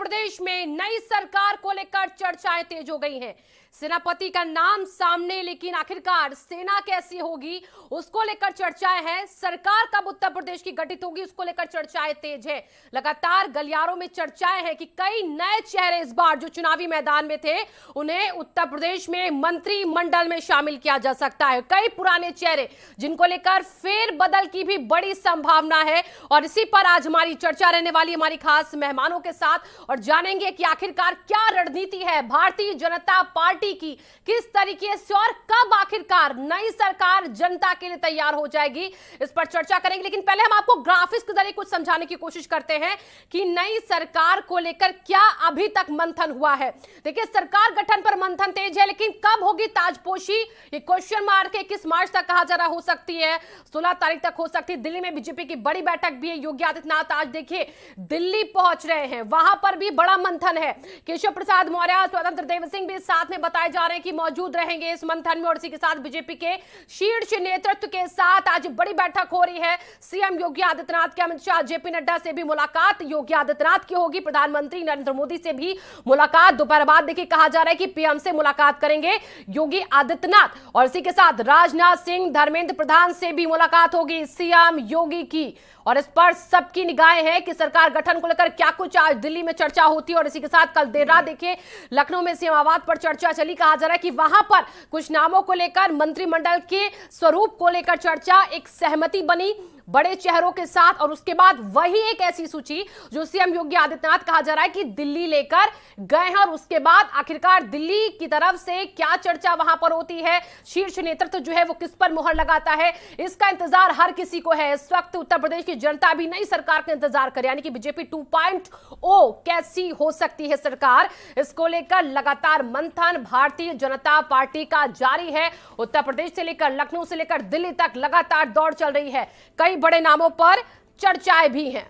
प्रदेश में नई सरकार को लेकर चर्चाएं तेज हो गई हैं। सेनापति का नाम सामने, लेकिन आखिरकार सेना कैसी होगी उसको लेकर चर्चाएं हैं। सरकार कब उत्तर प्रदेश की गठित होगी उसको लेकर चर्चाएं तेज है। लगातार गलियारों में चर्चाएं हैं कि कई नए चेहरे इस बार जो चुनावी मैदान में थे उन्हें उत्तर प्रदेश में मंत्रिमंडल में शामिल किया जा सकता है। कई पुराने चेहरे जिनको लेकर फेरबदल की भी बड़ी संभावना है और इसी पर आज हमारी चर्चा रहने वाली हमारी खास मेहमानों के साथ, और जानेंगे कि आखिरकार क्या रणनीति है भारतीय जनता पार्टी की, किस तरीके से और कब आखिरकार नई सरकार जनता के लिए तैयार हो जाएगी, इस पर चर्चा करेंगे। लेकिन पहले हम आपको ग्राफिक्स के जरिए कुछ समझाने की कोशिश करते हैं कि नई सरकार को लेकर क्या अभी तक मंथन हुआ है। देखिए, सरकार गठन पर मंथन तेज है, लेकिन कब होगी ताजपोशी ये क्वेश्चन मार्क है। 21 मार्च तक कहा जा रहा, हो सकती है 16 तारीख तक हो सकती है। दिल्ली में बीजेपी की बड़ी बैठक भी है। योगी आदित्यनाथ आज देखिए दिल्ली पहुंच रहे हैं, वहां पर भी बड़ा मंथन है। केशव प्रसाद मौर्य, स्वतंत्र देव सिंह भी साथ में बताए जा रहे हैं कि मौजूद रहेंगे इस मंथन में, और इसी के साथ बीजेपी के शीर्ष नेतृत्व के साथ आज बड़ी बैठक हो रही है। सीएम योगी आदित्यनाथ के अमित शाह, जेपी नड्डा से भी मुलाकात योगी आदित्यनाथ की होगी। प्रधानमंत्री नरेंद्र मोदी से भी मुलाकात दोपहर बाद देखिए कहा जा रहा है कि पीएम से मुलाकात करेंगे योगी आदित्यनाथ, और इसी के साथ राजनाथ सिंह, धर्मेंद्र प्रधान से भी मुलाकात होगी सीएम योगी की। और इस पर सबकी निगाहें हैं कि सरकार गठन को लेकर क्या कुछ आज दिल्ली में चर्चा होती है। और इसी के साथ कल देर रात देखिए लखनऊ में सीएम आवास पर चर्चा चली। कहा जा रहा है कि वहां पर कुछ नामों को लेकर, मंत्रिमंडल के स्वरूप को लेकर चर्चा, एक सहमति बनी बड़े चेहरों के साथ, और उसके बाद वही एक ऐसी सूची जो सीएम योगी आदित्यनाथ कहा जा रहा है कि दिल्ली लेकर गए हैं। और उसके बाद आखिरकार दिल्ली की तरफ से क्या चर्चा वहां पर होती है, शीर्ष नेतृत्व जो है वो किस पर मुहर लगाता है, इसका इंतजार हर किसी को है। इस वक्त उत्तर प्रदेश की जनता भी नई सरकार का इंतजार करे, यानी कि बीजेपी 2.0 कैसी हो सकती है सरकार, इसको लेकर लगातार मंथन भारतीय जनता पार्टी का जारी है। उत्तर प्रदेश से लेकर लखनऊ से लेकर दिल्ली तक लगातार दौड़ चल रही है। कई बड़े नामों पर चर्चाएं भी हैं।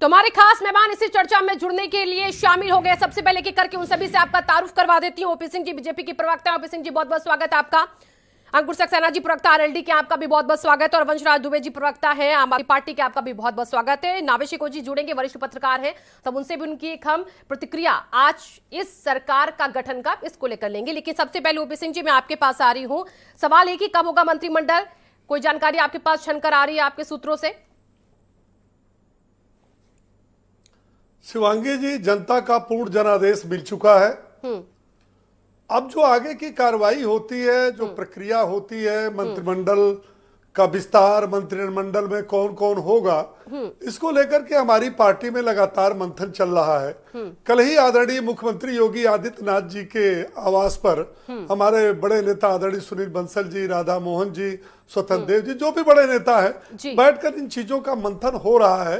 तो हमारे खास मेहमान इसी चर्चा में जुड़ने के लिए शामिल हो गए। सबसे पहले की करके उन सभी से आपका तारुफ करवा देती हूं। ओपी सिंह जी, बीजेपी की प्रवक्ता। ओपी सिंह जी, बहुत बहुत स्वागत है आपका। अंकुर सक्सेना जी, प्रवक्ता आरएलडी के, आपका भी बहुत बहुत स्वागत है। और वंशराज दुबे जी, प्रवक्ता है आम आदमी पार्टी के, आपका भी बहुत बहुत स्वागत है। नावेशिको जी जुड़ेंगे, वरिष्ठ पत्रकार हैं, तब उनसे भी उनकी एक हम प्रतिक्रिया आज इस सरकार का गठन का इसको लेकर लेंगे। लेकिन सबसे पहले ओपी सिंह जी, मैं आपके पास आ रही हूं। सवाल है कि कब होगा मंत्रिमंडल, कोई जानकारी आपके पास छनकर आ रही है आपके सूत्रों से? शिवांगी जी, जनता का पूर्ण जनादेश मिल चुका है। अब जो आगे की कार्रवाई होती है, जो प्रक्रिया होती है, मंत्रिमंडल का विस्तार, मंत्रिमंडल में कौन कौन होगा, इसको लेकर के हमारी पार्टी में लगातार मंथन चल रहा है। कल ही आदरणीय मुख्यमंत्री योगी आदित्यनाथ जी के आवास पर हमारे बड़े नेता आदरणीय सुनील बंसल जी, राधा मोहन जी, स्वतंत्र देव जी, जो भी बड़े नेता है, बैठकर इन चीजों का मंथन हो रहा है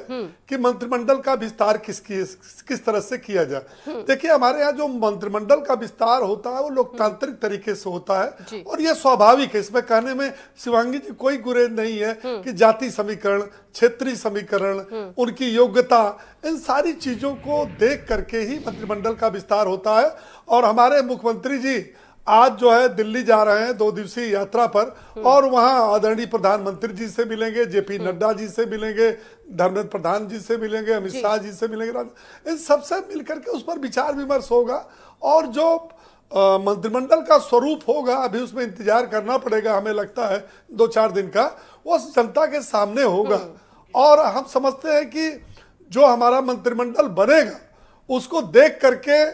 कि मंत्रिमंडल का विस्तार किस तरह से किया जाए। देखिए, हमारे यहाँ जो मंत्रिमंडल का विस्तार होता है वो लोकतांत्रिक तरीके से होता है, और ये स्वाभाविक है। इसमें कहने में शिवांगी जी कोई गुरेज नहीं है कि जाति समीकरण, क्षेत्रीय समीकरण, उनकी योग्यता, इन सारी चीजों को देख करके ही मंत्रिमंडल का विस्तार होता है। और हमारे मुख्यमंत्री जी आज जो है दिल्ली जा रहे हैं 2 दिवसीय यात्रा पर, और वहां आदरणीय प्रधानमंत्री जी से मिलेंगे, जेपी नड्डा जी से मिलेंगे, धर्मेंद्र प्रधान जी से मिलेंगे, अमित शाह जी से मिलेंगे। इन सबसे मिलकर के उस पर विचार विमर्श होगा, और जो मंत्रिमंडल का स्वरूप होगा अभी उसमें इंतजार करना पड़ेगा, हमें लगता है 2-4 दिन का, वो जनता के सामने होगा। और हम समझते हैं कि जो हमारा मंत्रिमंडल बनेगा उसको देख करके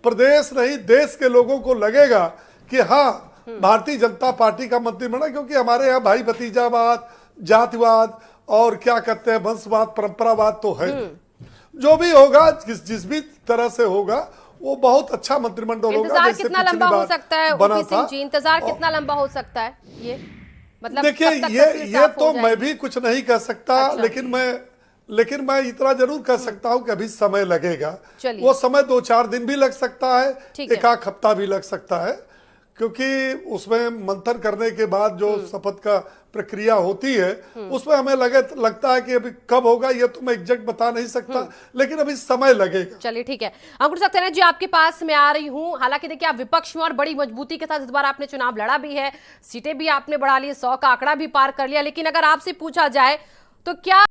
प्रदेश नहीं देश के लोगों को लगेगा कि हाँ, भारतीय जनता पार्टी का मंत्रिमंडल, क्योंकि हमारे यहाँ भाई भतीजावाद, जातिवाद और क्या कहते हैं वंशवाद, परंपरावाद तो है। जो भी होगा, जिस भी तरह से होगा, वो बहुत अच्छा मंत्रिमंडल होगा। इंतजार कितना लंबा हो सकता है ओपी सिंह जी, इंतजार कितना लंबा हो सकता है ये, मतलब देखिए ये तो मैं भी कुछ नहीं कह सकता। अच्छा। लेकिन मैं इतना जरूर कह सकता हूं कि अभी समय लगेगा। वो समय 2-4 दिन भी लग सकता है, 1 हफ्ता भी लग सकता है, क्योंकि उसमें मंथन करने के बाद जो शपथ का प्रक्रिया होती है उसमें हमें लगता है कि अभी कब होगा ये तो मैं एग्जैक्ट बता नहीं सकता, लेकिन अभी समय लगेगा। चलिए ठीक है। अंकुर सक्सेना जी, आपके पास मैं आ रही हूं। हालांकि देखिए, आप विपक्ष में और बड़ी मजबूती के साथ इस बार आपने चुनाव लड़ा भी है, सीटें भी आपने बढ़ा ली, 100 का आंकड़ा भी पार कर लिया। लेकिन अगर आपसे पूछा जाए तो क्या